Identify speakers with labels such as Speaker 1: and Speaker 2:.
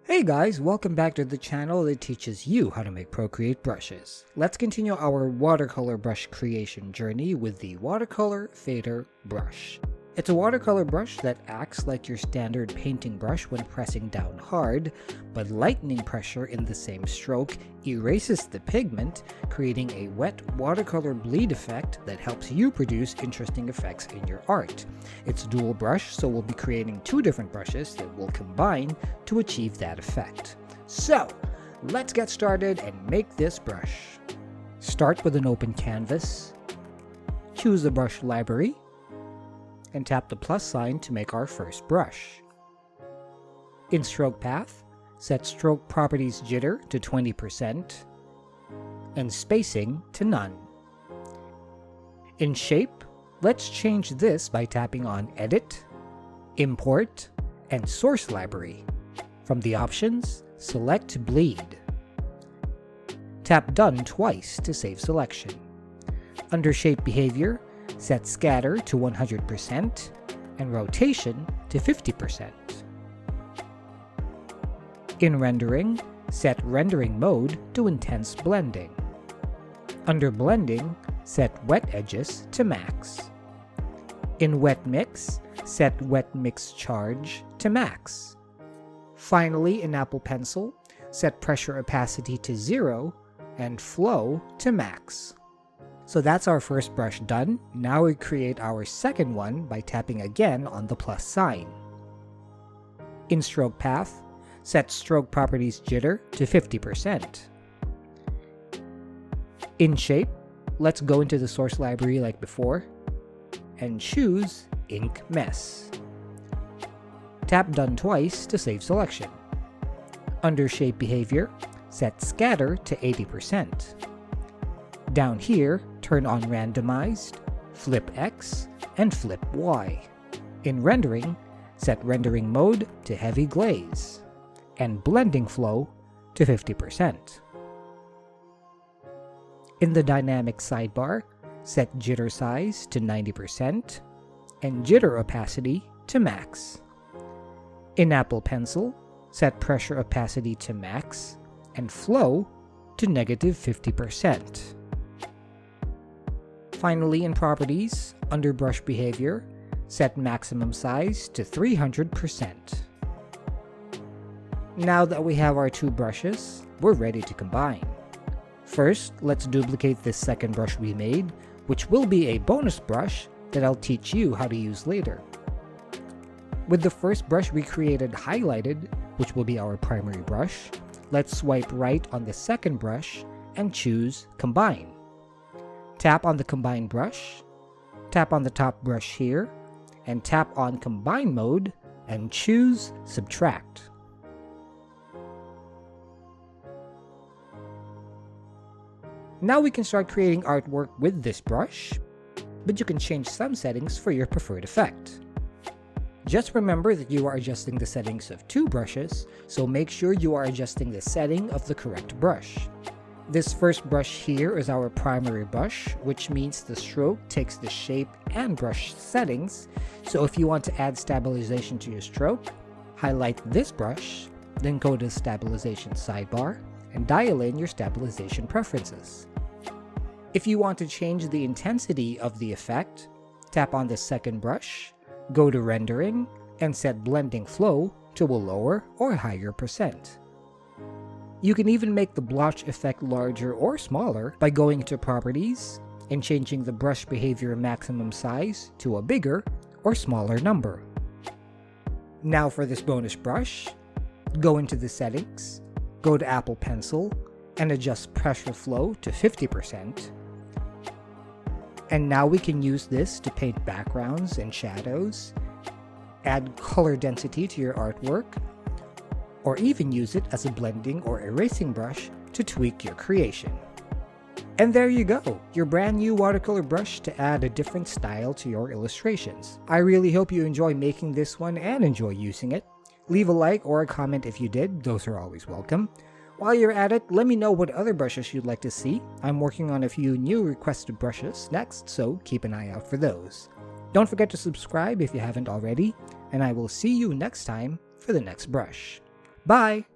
Speaker 1: Hey guys, welcome back to the channel that teaches you how to make Procreate brushes. Let's continue our watercolor brush creation journey with the Watercolor Fader brush. It's a watercolor brush that acts like your standard painting brush when pressing down hard, but lightening pressure in the same stroke erases the pigment, creating a wet watercolor bleed effect that helps you produce interesting effects in your art. It's dual brush, so we'll be creating two different brushes that will combine to achieve that effect. So, let's get started and make this brush. Start with an open canvas, choose the brush library, and tap the plus sign to make our first brush. In stroke path, set stroke properties jitter to 20% and spacing to none. In shape, let's change this by tapping on Edit, Import, and Source Library. From the options, select Bleed. Tap Done twice to save selection. Under Shape Behavior, set Scatter to 100% and Rotation to 50%. In Rendering, set Rendering Mode to Intense Blending. Under Blending, set Wet Edges to Max. In Wet Mix, set Wet Mix Charge to Max. Finally, in Apple Pencil, set Pressure Opacity to 0 and Flow to Max. So that's our first brush done. Now we create our second one by tapping again on the plus sign. In stroke path, set stroke properties jitter to 50%. In shape, let's go into the source library like before and choose Ink Mess. Tap Done twice to save selection. Under Shape Behavior, set Scatter to 80%. Down here, turn on Randomized, Flip X, and Flip Y. In Rendering, set Rendering Mode to Heavy Glaze, and Blending Flow to 50%. In the Dynamic sidebar, set Jitter Size to 90% and Jitter Opacity to Max. In Apple Pencil, set Pressure Opacity to Max and Flow to -50%. Finally, in Properties, under Brush Behavior, set Maximum Size to 300%. Now that we have our two brushes, we're ready to combine. First, let's duplicate this second brush we made, which will be a bonus brush that I'll teach you how to use later. With the first brush we created highlighted, which will be our primary brush, let's swipe right on the second brush and choose Combine. Tap on the Combine brush, tap on the top brush here, and tap on Combine Mode and choose Subtract. Now we can start creating artwork with this brush, but you can change some settings for your preferred effect. Just remember that you are adjusting the settings of two brushes, so make sure you are adjusting the setting of the correct brush. This first brush here is our primary brush, which means the stroke takes the shape and brush settings, so if you want to add stabilization to your stroke, highlight this brush, then go to the Stabilization sidebar, and dial in your stabilization preferences. If you want to change the intensity of the effect, tap on the second brush, go to Rendering, and set Blending Flow to a lower or higher %. You can even make the blotch effect larger or smaller by going to Properties and changing the brush behavior maximum size to a bigger or smaller number. Now for this bonus brush, go into the settings, go to Apple Pencil, and adjust pressure flow to 50%. And now we can use this to paint backgrounds and shadows, add color density to your artwork, or even use it as a blending or erasing brush to tweak your creation. And there you go, your brand new watercolor brush to add a different style to your illustrations. I really hope you enjoy making this one and enjoy using it. Leave a like or a comment if you did, those are always welcome. While you're at it, let me know what other brushes you'd like to see. I'm working on a few new requested brushes next, so keep an eye out for those. Don't forget to subscribe if you haven't already, and I will see you next time for the next brush. Bye!